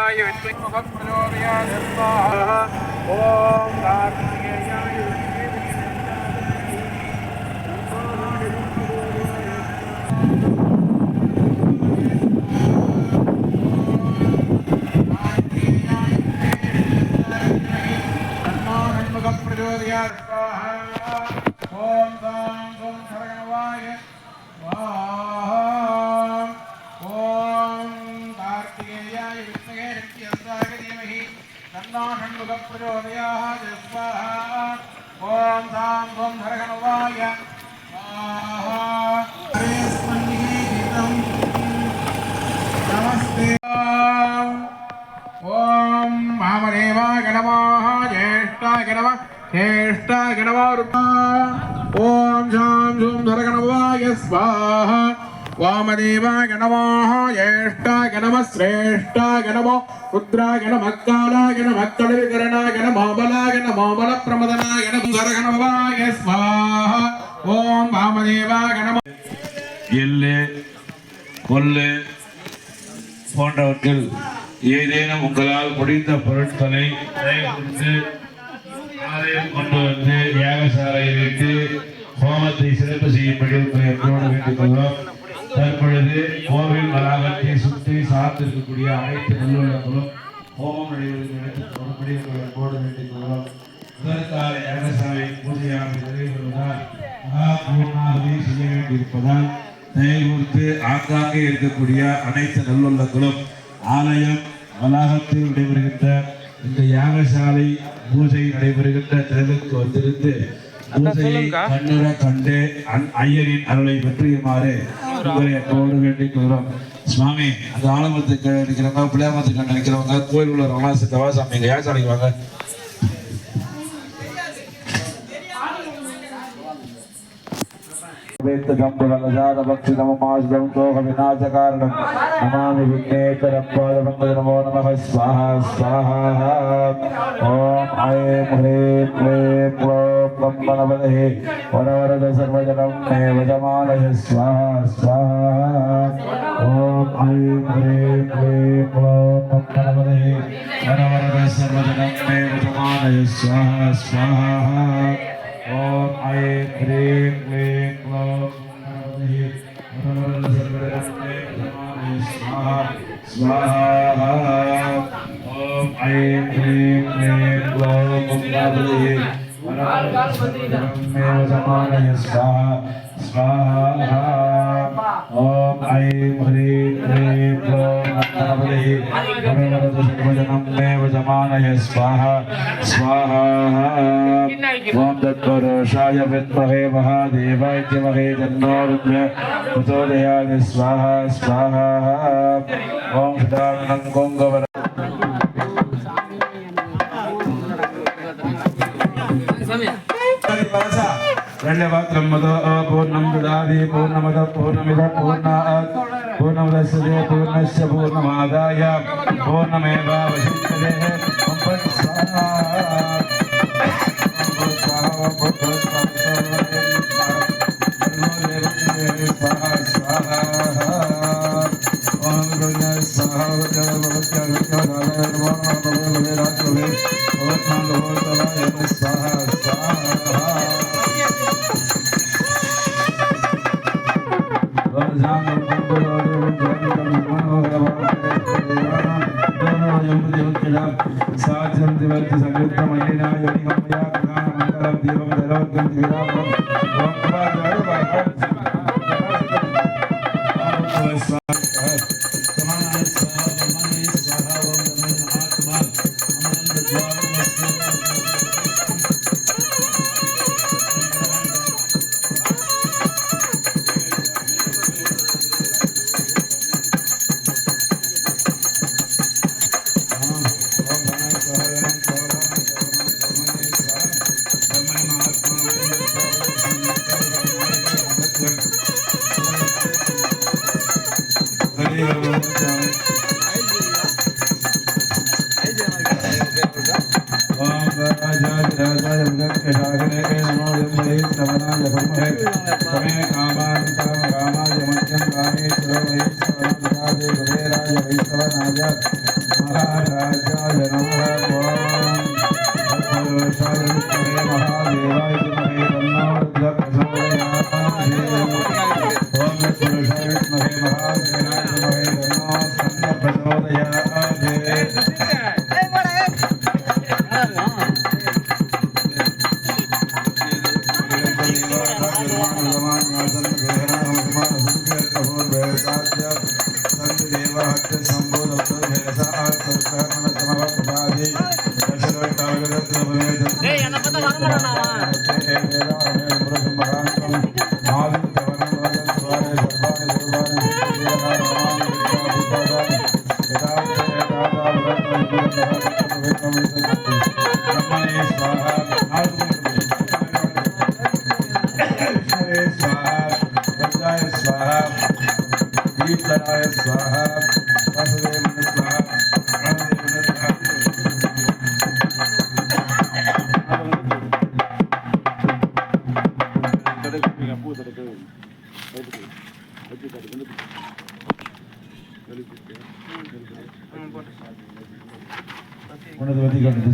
சரகணவாய வித்மகம் பிரச்சோதயாத் ஸ்வாஹா. ஓம் கார்த்திகேயாய பிரச்சோதயாத் ஸ்வாஹா. ஓம் தாம் ஓம் சரகணவாய ஸ்வாஹா. ஓம் கார்த்திகேயாய வித்மகே நித்யஸ்தாய தீமஹி தன்னோ ஷண்முகः பிரச்சோதயாத் ஸ்வாஹா. ஓம் தாம் ஓம் சரகணவாய ஸ்வாஹா. நமஸ்தே. ஓம் வாமதேவாய நமः. ஜேஷ்டாய நமः. ज्येष्ठाय नमः. ओम शां शूं धरगणवाय स्वाहा. वामदेवाय नमः. ज्येष्ठाय नमः. श्रेष्ठाय नमः. रुद्राय नमः. कालाय नमः. कलविकरणाय नमः. बलाय नमः. बलप्रमदनाय नमः. धरगणवाय स्वाहा. ओम वामदेवाय नमः. எள்ளு கொள்ளு போன்றவற்றில் ஏதேனும் உங்களால் முடிந்த பொருட்களை ஆலயம் கொண்டு வந்து யாகசாலையில் வைத்து ஹோமத்தை சிறப்பு செய்யும்படி உங்களை வேண்டிக் கொள்வோம். தற்பொழுது கோவில் வளாகத்தை சுற்றி சார்ந்திருக்கக்கூடிய அனைத்து நல்லுள்ளங்களும் ஹோமம் நடைபெறும்படி உங்களோடு வேண்டிக் கொள்வோம். இதற்காக யாகசாலை பூஜையானது நிறைவேறுவதால் மகா பூர்ணாகவே செய்ய வேண்டியிருப்பதால் தயவுறுத்து ஆங்காங்கே இருக்கக்கூடிய அனைத்து நல்லுள்ளங்களும் ஆலயம் வளாகத்தில் நடைபெறுகின்ற இந்த யாகசாலை பூஜை நடைபெறுகின்ற திறனுக்கு வந்திருந்து பூஜையை கண்ணுற கண்டு ஐயரின் அருளை பெற்றியுமாறு உங்களை அப்போடு வேண்டிக் கொள்கிறோம். சுவாமி, அந்த ஆலமரத்துக்கு நினைக்கிறவங்க பிள்ளையாமத்துக்கு நினைக்கிறவங்க கோயில் உள்ள ரமாசத்தவா சாமி இங்க யாகசாலைக்கு வாங்க. विनाशकारणं नमामि विघ्नेश्वरं नमो नमः स्वाहा स्वाहा. ओम ऐं ह्रीं क्लीं क्लौं गं गणपतये वरवरद सर्वजनं मे वजमानय स्वाहा स्वाहा. ओम ऐं ह्रीं क्लीं क्लौं गं गणपतये वरवरद सर्वजनं मे वजमानय स्वाहा स्वाहा. ओम ऐं ह्रीं क्लीं क्लौं स्वाहा. ओम ऐं ह्रीं क्लीं क्लौं गणपतये मे वजमानय स्वाहा स्वाहा. ओम ऐं ह्रीं क्लीं क्लौं गणपतये सर्वजनं मे वजमानय स्वाहा स्वाहा. ओम तत्पुरुषाय विद्महे महादेवाय धीमहि तन्नो रुद्रः प्रचोदयात् स्वाहा स्वाहा. ओम सदानन्दं गोंगवर पूर्णं ददाति पूर्णमदः पूर्णमिदं पूर्णात् पूर्णमुदच्यते पूर्णस्य पूर्णमादाय पूर्णमेवावशिष्यते. महाराजाय नमः महादेवाय विद्महे तन्नो रुद्रः प्रचोदयात् ओम तत्पुरुषाय विद्महे महादेवाय विद्महे तन्नो रुद्रः प्रचोदयात्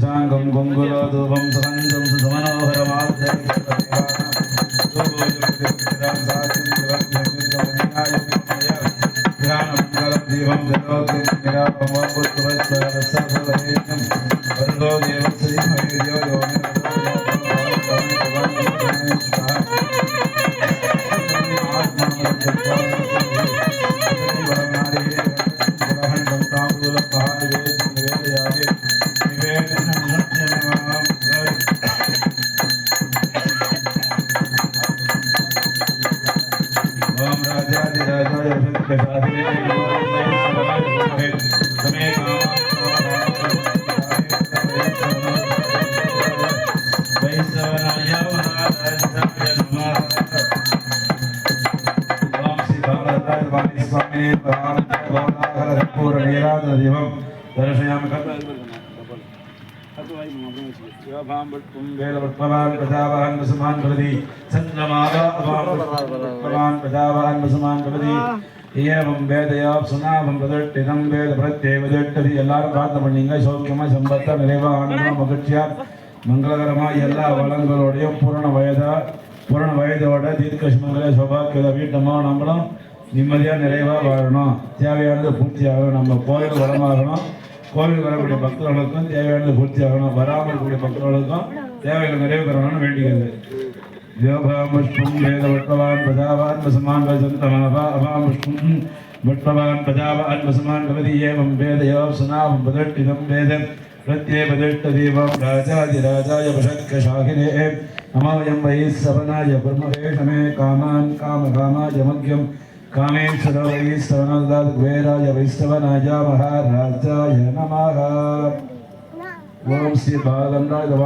Sangam Gongula Dubam Sangam Samanohara ஏவம் வேதயாப் சுனாபம் பிரதட்டிதம் வேத பிரத்யேக வேதட்டதி எல்லாரும் பிரார்த்தனை பண்ணீங்க சௌக்கியமா சம்பத்தா நிறைவா ஆனந்தமா மகிழ்ச்சியா மங்களகரமா எல்லா வளங்களோடையும் பூரண வயதோட தீர்க்கஷ்மங்கள சௌபாக்கியத வீட்டமா நம்மளும் நிம்மதியா நிறைவா வாழணும் தேவையானது பூர்த்தி ஆகணும் நம்ம கோயில் வளமாகணும் கோவில் வரக்கூடிய பக்தர்களுக்கும் தேவையானது பூர்த்தி ஆகணும் வராமல் இருக்கக்கூடிய பக்தர்களுக்கும் தேவைகள் நிறைவு பெறணும்னு வேண்டிக்கிறது योभामुष्पुं वेदवट्टवान् प्रजावान् वसमान् वसन्तमाभा अभामुष्पुं वट्टवान् प्रजावान् वसमान् भवति एवं वेदयोः सुनामं पदट्टिदं वेद प्रत्येपदट्टदेवं राजाधिराजाय वषट्कशाखिने नमोऽयं वै सवनाय ब्रह्मवे मे कामान् कामकामाय मग्यं कामेश्वरो वै सवनदाद्वेराय वैष्णवनाय महाराजाय नमः ओम श्री बालगंगाधर